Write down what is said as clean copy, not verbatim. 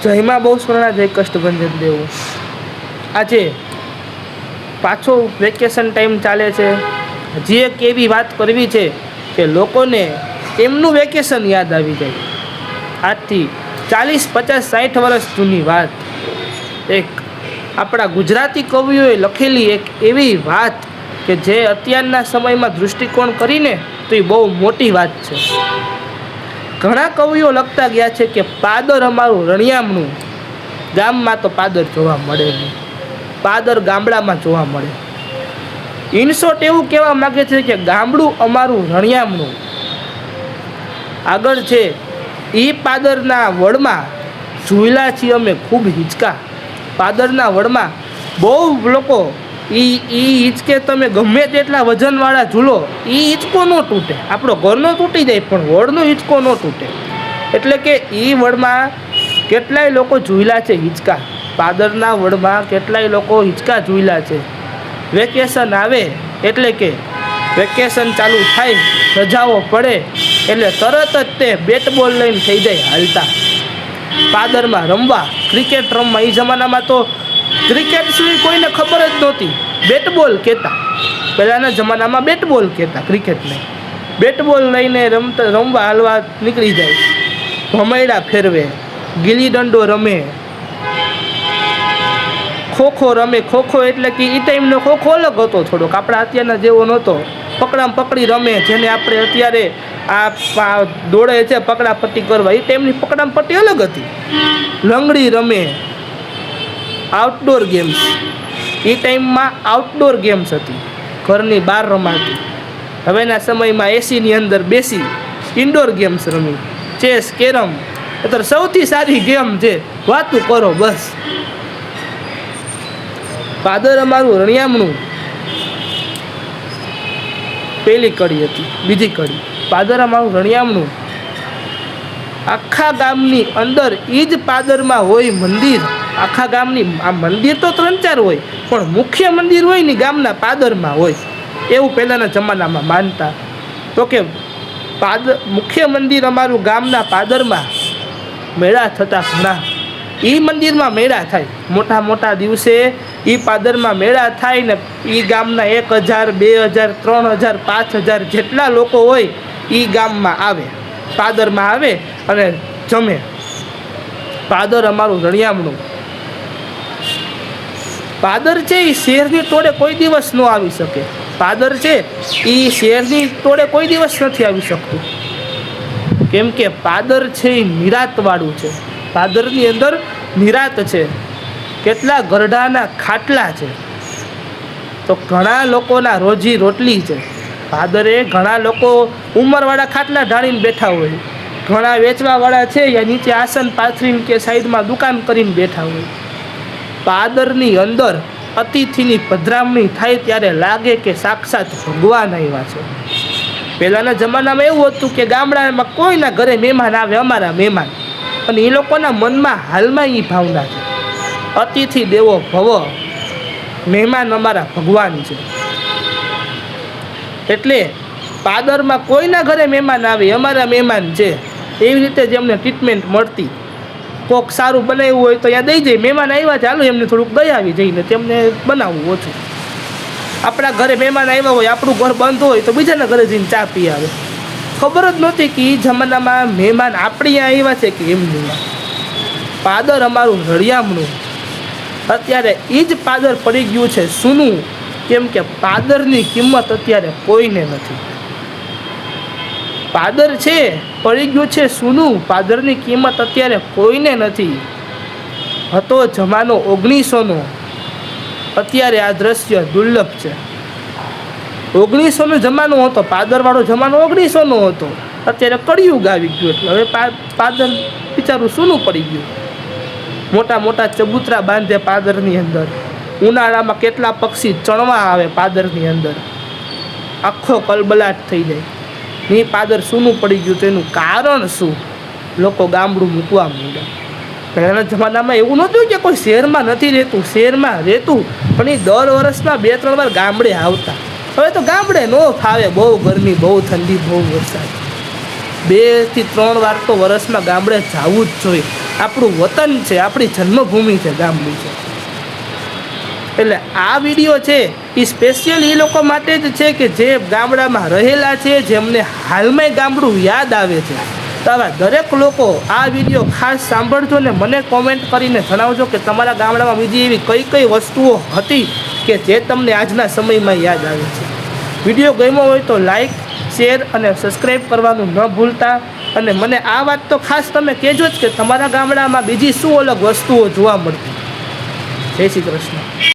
જયમાં બહુ સ્મરણા જય કષ્ટભંજન દેવું. આજે પાછો વેકેશન ટાઈમ ચાલે છે. હજી એક એવી વાત કરવી છે કે લોકોને એમનું વેકેશન યાદ આવી જાય. આજથી 40, 50, 60 વર્ષ જૂની વાત, એક આપણા ગુજરાતી કવિઓએ લખેલી એક એવી વાત કે જે અત્યારના સમયમાં દૃષ્ટિકોણ કરીને તો એ બહુ મોટી વાત છે. ઘણા કવિઓ લખતા ગયા છે કે પાદર અમારું રણિયામણું, ગામમાં તો પાદર જોવા મળે નહીં, પાદર ગામડામાં જોવા મળે. ઇન શોર્ટ એવું કહેવા માગે છે કે ગામડું અમારું રણિયામણું. આગળ છે, એ પાદરના વડમાં ઝૂલા છીએ અમે ખૂબ હિંચકા. પાદરના વડમાં બહુ લોકો એ હિંચકે તમે ગમે તેટલા વજનવાળા ઝૂલો, એ હિંચકો ન તૂટે. આપણો ઘરનો તૂટી જાય પણ વડનો હિંચકો ન તૂટે. એટલે કે એ વડમાં કેટલાય લોકો ઝૂલા છે હિંચકા. પાદરના વડમાં કેટલાય લોકો હિંચકા ઝૂલા છે. વેકેશન આવે એટલે કે વેકેશન ચાલુ થાય, રજાઓ પડે એટલે તરત જ તે બેટ બોલ લઈને થઈ જાય હાલતા પાદરમાં રમવા, ક્રિકેટ રમવા. એ જમાનામાં તો ક્રિકેટ સિવાય કોઈને ખબર જ નહોતી. બેટ બોલ કહેતા, પહેલાંના જમાનામાં બેટ બોલ કહેતા ક્રિકેટને. બેટ બોલ લઈને રમવા હાલવા નીકળી જાય. ભમૈડા ફેરવે, ગીલી દંડો રમે, ખોખો રમે. ખોખો એટલે કે એ ટાઈમનો ખોખો અલગ હતો થોડોક, આપણા અત્યારના જેવો નહોતો. પકડામ પકડી રમે, જેને આપણે અત્યારે આ દોડે છે પકડા પટ્ટી કરવા, એ ટાઈમની પકડામ પટ્ટી અલગ હતી. લંગડી રમે, આઉટડોર ગેમ્સ. એ ટાઈમમાં આઉટડોર ગેમ્સ હતી, ઘરની બહાર રમાતી. હવેના સમયમાં એસીની અંદર બેસી ઇન્ડોર ગેમ્સ રમી, ચેસ, કેરમ. અત્યારે સૌથી સારી ગેમ છે વાતું કરો બસ. પાદર અમારું રણિયામણું પહેલી કડી હતી. બીજી કડી, પાદર અમારું રણિયામણું. આખા ગામની અંદર એ જ પાદરમાં હોય મંદિર. આખા ગામની આ મંદિર તો 3-4 હોય પણ મુખ્ય મંદિર હોય ને ગામના પાદરમાં હોય, એવું પહેલાંના જમાનામાં માનતા. તો કે મુખ્ય મંદિર અમારું ગામના પાદરમાં. મેળા થતા ઘણા. એ મંદિરમાં મેળા થાય મોટા મોટા દિવસે. એ પાદરમાં મેળા થાય ને એ ગામના 1000, 2000, 3000, 5000 જેટલા લોકો હોય એ ગામમાં આવે, પાદરમાં આવે અને જમે. પાદર અમારું રણિયામણું. પાદર છે એ શહેરની તોડે કોઈ દિવસ ન આવી શકે. પાદર છે એ શહેરની તોડે કોઈ દિવસ નથી આવી શકતું. કેમ કે પાદર છે એ નિરાતવાળું છે. પાદરની અંદર નિરાત છે. કેટલા ગરડાના ખાટલા છે, તો ઘણા લોકોના રોજી રોટલી છે. પાદરે ઘણા લોકો ઉંમરવાળા ખાટલા ઢાળીને બેઠા હોય, ઘણા વેચવાવાળા છે યા નીચે આસન પાથરીને કે સાઈડમાં દુકાન કરીને બેઠા હોય. પાદરની અંદર અતિથિની પધરામણી થાય ત્યારે લાગે કે સાક્ષાત ભગવાન આવ્યા છે. પહેલાંના જમાનામાં એવું હતું કે ગામડામાં કોઈના ઘરે મહેમાન આવે અમારા મહેમાન, અને એ લોકોના મનમાં હાલમાં એ ભાવના છે, અતિથિ દેવો ભવ, મહેમાન અમારા ભગવાન છે. એટલે પાદરમાં કોઈના ઘરે મહેમાન આવે અમારા મહેમાન છે, એવી રીતે જ એમને ટ્રીટમેન્ટ મળતી. કોક સારું બનાવ્યું હોય તો ત્યાં દઈ જાય, મહેમાન આવ્યા ચાલો એમને થોડુંક દઈ આવી જઈને તેમને બનાવવું ઓછું. આપણા ઘરે મહેમાન આવ્યા હોય, આપણું ઘર બંધ હોય તો બીજાના ઘરે જઈને ચા પી આવે. ખબર જ નહોતી કે એ જમાનામાં મહેમાન આપણી અહીંયા આવ્યા છે કે એમની. પાદર અમારું રળિયામણું. અત્યારે એ જ પાદર પડી ગયું છે સૂનું. કેમ કે પાદરની કિંમત અત્યારે કોઈને નથી. પાદર છે પડી ગયું છે સૂનું, પાદરની કિંમત અત્યારે કોઈને નથી. હતો જમાનો 1900નો, અત્યારે આ દ્રશ્ય દુર્લભ છે. 1900નો જમાનો હતો, પાદરવાળો જમાનો 1900નો હતો. અત્યારે કળિયુગ આવી ગયું એટલે હવે પાદર બિચારું સૂનું પડી ગયું. મોટા મોટા ચબૂતરા બાંધે પાદરની અંદર. ઉનાળામાં કેટલા પક્ષી ચણવા આવે પાદરની અંદર, આખો કલબલાટ થઈ જાય. ની પાદર સૂનું પડી ગયું તો એનું કારણ શું? લોકો ગામડું મૂકવા માંડ્યા. પહેલાંના જમાનામાં એવું નહોતું કે કોઈ શહેરમાં નથી રહેતું, શહેરમાં રહેતું પણ એ દર વર્ષમાં 2-3 વાર ગામડે આવતા. હવે તો ગામડે ન ફાવે, બહુ ગરમી, બહુ ઠંડી, બહુ વરસાદ. 2 થી 3 વાર તો વર્ષમાં ગામડે જવું જ જોઈએ. આપણું વતન છે, આપણી જન્મભૂમિ છે ગામડી છે. એટલે આ વિડીયો છે એ સ્પેશિયલ એ લોકો માટે જ છે કે જે ગામડામાં રહેલા છે, જેમને હાલમાં ગામડું યાદ આવે છે. તો આવા દરેક લોકો આ વિડીયો ખાસ સાંભળજો ને મને કોમેન્ટ કરીને જણાવજો કે તમારા ગામડામાં બીજી એવી કઈ કઈ વસ્તુઓ હતી કે જે તમને આજના સમયમાં યાદ આવે છે. વિડીયો ગમ્યો હોય તો લાઈક, શેર અને સબસ્ક્રાઈબ કરવાનું ન ભૂલતા. અને મને આ વાત તો ખાસ તમે કહેજો જ કે તમારા ગામડામાં બીજી શું અલગ વસ્તુઓ જોવા મળતી. જય શ્રી કૃષ્ણ.